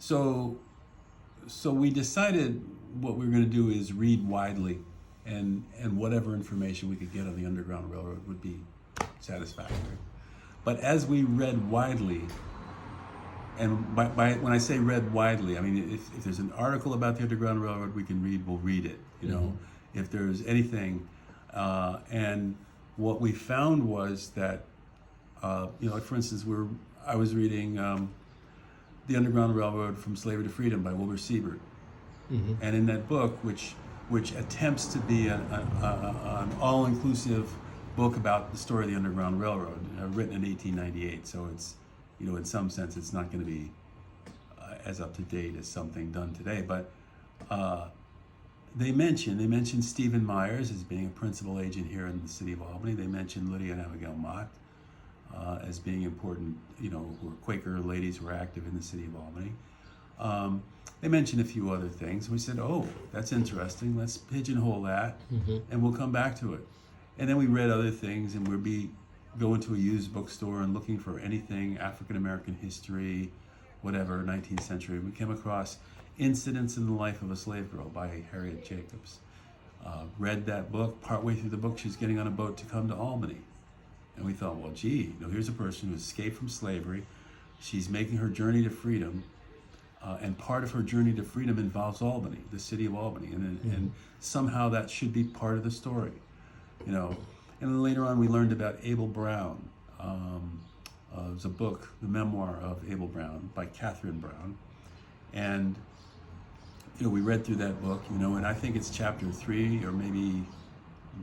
So, so we decided what we were going to do is read widely, and whatever information we could get on the Underground Railroad would be satisfactory. But as we read widely, and by when I say read widely, I mean if there's an article about the Underground Railroad we can read, we'll read it. You know, if there's anything, and what we found was that, like for instance, I was reading the Underground Railroad from Slavery to Freedom by Wilbur Siebert, and in that book, which attempts to be an all-inclusive book about the story of the Underground Railroad, written in 1898. So it's, in some sense, it's not going to be as up to date as something done today. But they mention Stephen Myers as being a principal agent here in the city of Albany. They mention Lydia and Abigail Mott as being important, who were Quaker ladies who were active in the city of Albany. They mentioned a few other things. We said, oh, that's interesting. Let's pigeonhole that, and we'll come back to it. And then we read other things, and we'd be going to a used bookstore and looking for anything African-American history, whatever, 19th century. We came across Incidents in the Life of a Slave Girl by Harriet Jacobs. Read that book. Partway through the book, she's getting on a boat to come to Albany. And we thought, well, gee, here's a person who escaped from slavery. She's making her journey to freedom. And part of her journey to freedom involves Albany, the city of Albany. And somehow that should be part of the story. And then later on we learned about Abel Brown. It was a book, the memoir of Abel Brown by Catherine Brown. And, we read through that book, and I think it's chapter 3 or maybe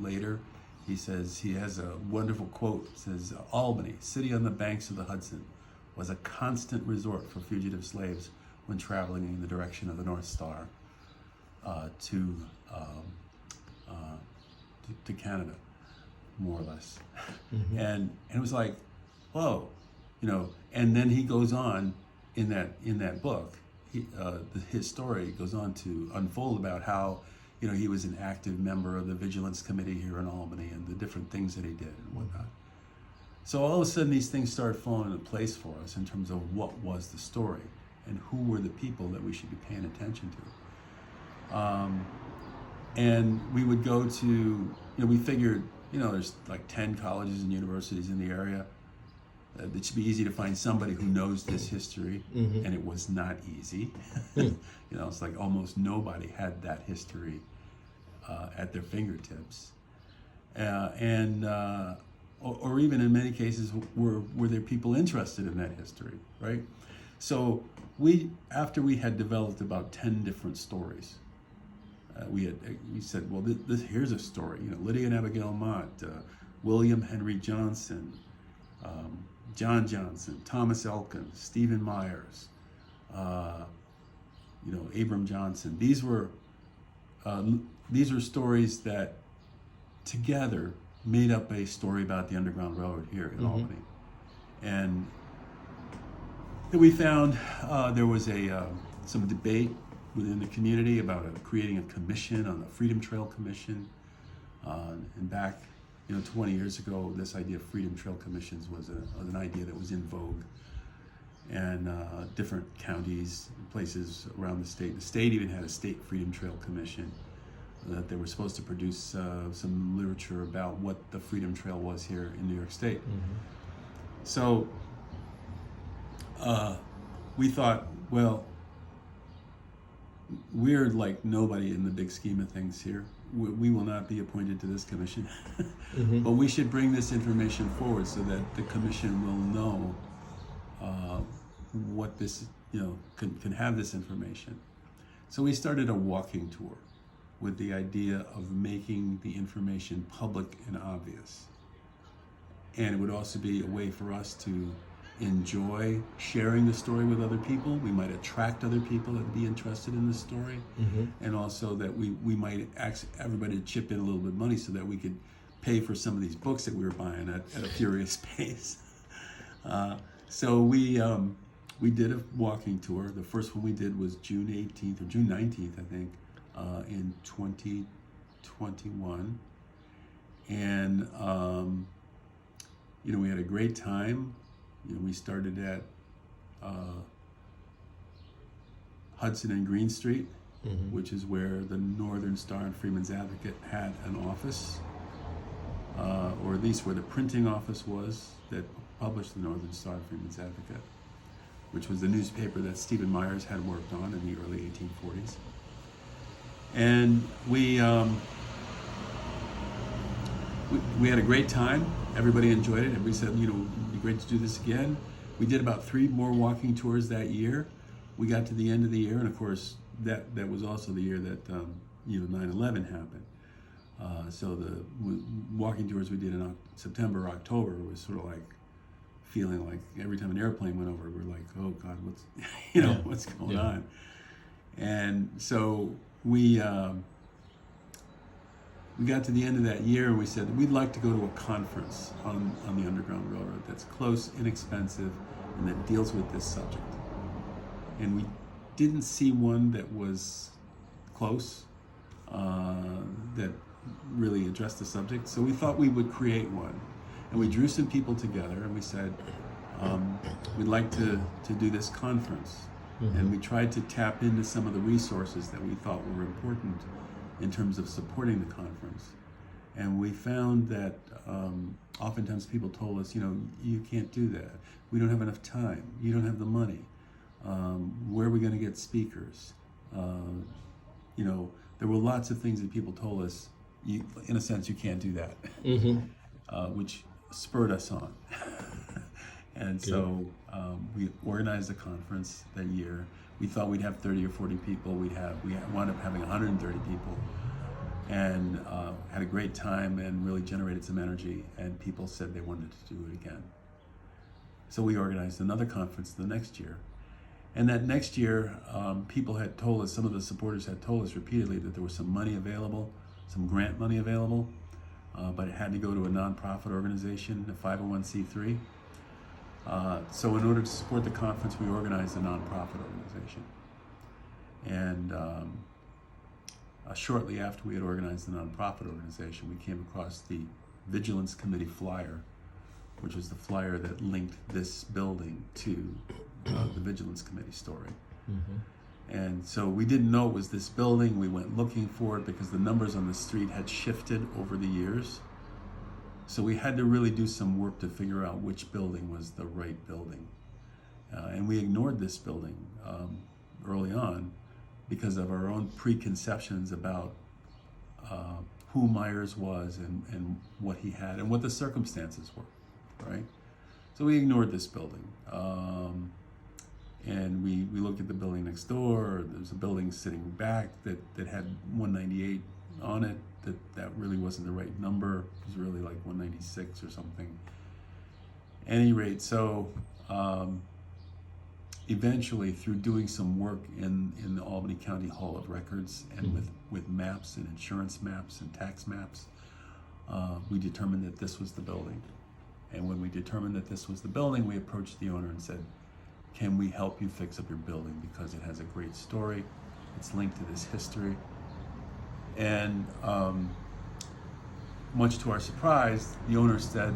later. He says, he has a wonderful quote. It says, Albany, city on the banks of the Hudson, was a constant resort for fugitive slaves when traveling in the direction of the North Star to Canada, more or less. And it was like, whoa, and then he goes on in that book, his story goes on to unfold about how, he was an active member of the Vigilance Committee here in Albany and the different things that he did and whatnot. So all of a sudden these things started falling into place for us in terms of what was the story and who were the people that we should be paying attention to. And we would go to, we figured, there's like 10 colleges and universities in the area. It should be easy to find somebody who knows this history, and it was not easy. It's like almost nobody had that history at their fingertips. Or even in many cases, were there people interested in that history, right? So after we had developed about 10 different stories, we said, well, here's a story. Lydia and Abigail Mott, William Henry Johnson, John Johnson, Thomas Elkins, Stephen Myers, Abram Johnson. These were stories that together made up a story about the Underground Railroad here in Albany. And we found there was some debate within the community about creating a commission on the Freedom Trail Commission. And back 20 years ago, this idea of Freedom Trail Commissions was an idea that was in vogue. And different counties, places around the state. The state even had a state Freedom Trail Commission that they were supposed to produce some literature about what the Freedom Trail was here in New York State. So we thought, well, we're like nobody in the big scheme of things here. We will not be appointed to this commission, but we should bring this information forward so that the commission will know what this, can have this information. So we started a walking tour with the idea of making the information public and obvious. And it would also be a way for us to enjoy sharing the story with other people. We might attract other people that would be interested in the story. And also that we might ask everybody to chip in a little bit of money so that we could pay for some of these books that we were buying at a furious pace. So we did a walking tour. The first one we did was June 18th or June 19th, I think, in 2021. And, we had a great time. We started at Hudson and Green Street, which is where the Northern Star and Freeman's Advocate had an office, or at least where the printing office was that published the Northern Star and Freeman's Advocate, which was the newspaper that Stephen Myers had worked on in the early 1840s. And we had a great time. Everybody enjoyed it. Everybody said, it'd be great to do this again. We did about 3 more walking tours that year. We got to the end of the year, and of course, that was also the year that 9/11 happened. So the walking tours we did in September, October was sort of like feeling like every time an airplane went over, we're like, oh God, what's what's going on? And so we got to the end of that year, and we said we'd like to go to a conference on the Underground Railroad that's close, inexpensive, and that deals with this subject. And we didn't see one that was close, that really addressed the subject. So we thought we would create one. And we drew some people together, and we said, we'd like to do this conference. And we tried to tap into some of the resources that we thought were important in terms of supporting the conference. And we found that oftentimes people told us, you can't do that. We don't have enough time. You don't have the money. Where are we going to get speakers? There were lots of things that people told us, in a sense, you can't do that, which spurred us on. And so we organized a conference that year. We thought we'd have 30 or 40 people. We wound up having 130 people, and had a great time and really generated some energy, and people said they wanted to do it again. So we organized another conference the next year. And that next year, people had told us, some of the supporters had told us repeatedly that there was some money available, some grant money available, but it had to go to a nonprofit organization, a 501c3. So in order to support the conference, we organized a nonprofit organization. And shortly after we had organized the nonprofit organization, we came across the Vigilance Committee flyer, which was the flyer that linked this building to the Vigilance Committee story. And so we didn't know it was this building. We went looking for it because the numbers on the street had shifted over the years. So we had to really do some work to figure out which building was the right building. And we ignored this building early on because of our own preconceptions about who Myers was and what he had and what the circumstances were, right? So we ignored this building. And we looked at the building next door. There's a building sitting back that had 198 on it. That really wasn't the right number. It was really like 196 or something. At any rate, so eventually, through doing some work in the Albany County Hall of Records and with maps and insurance maps and tax maps, we determined that this was the building. And when we determined that this was the building, we approached the owner and said, can we help you fix up your building because it has a great story, it's linked to this history. And much to our surprise, the owner said,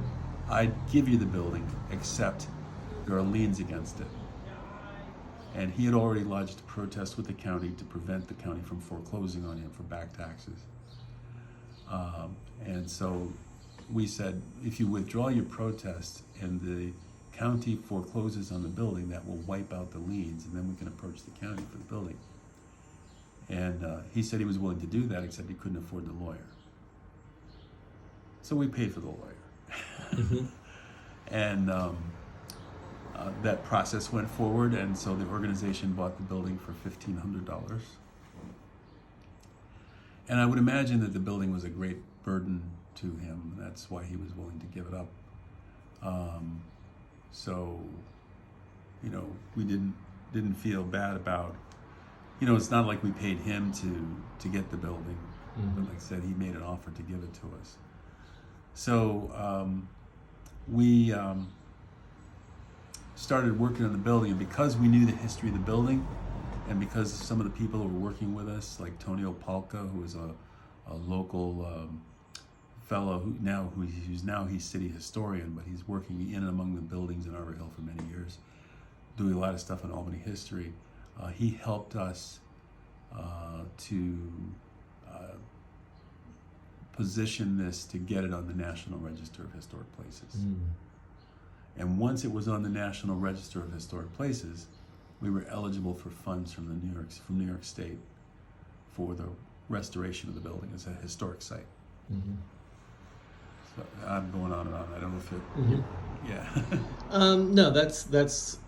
I'd give you the building, except there are liens against it. And he had already lodged a protest with the county to prevent the county from foreclosing on him for back taxes. And so we said, if you withdraw your protest and the county forecloses on the building, that will wipe out the liens, and then we can approach the county for the building. And he said he was willing to do that, except he couldn't afford the lawyer. So we paid for the lawyer. And that process went forward, and so the organization bought the building for $1,500. And I would imagine that the building was a great burden to him. That's why he was willing to give it up. So, we didn't feel bad about, it's not like we paid him to get the building, but like I said, he made an offer to give it to us. So we started working on the building, and because we knew the history of the building, and because some of the people who were working with us, like Tony Opalka, who was a local fellow he's city historian, but he's working in and among the buildings in Arbor Hill for many years, doing a lot of stuff in Albany history. He helped us to position this to get it on the National Register of Historic Places. And once it was on the National Register of Historic Places, we were eligible for funds from New York State for the restoration of the building as a historic site. So I'm going on and on. I don't know if it. Yeah. No, that's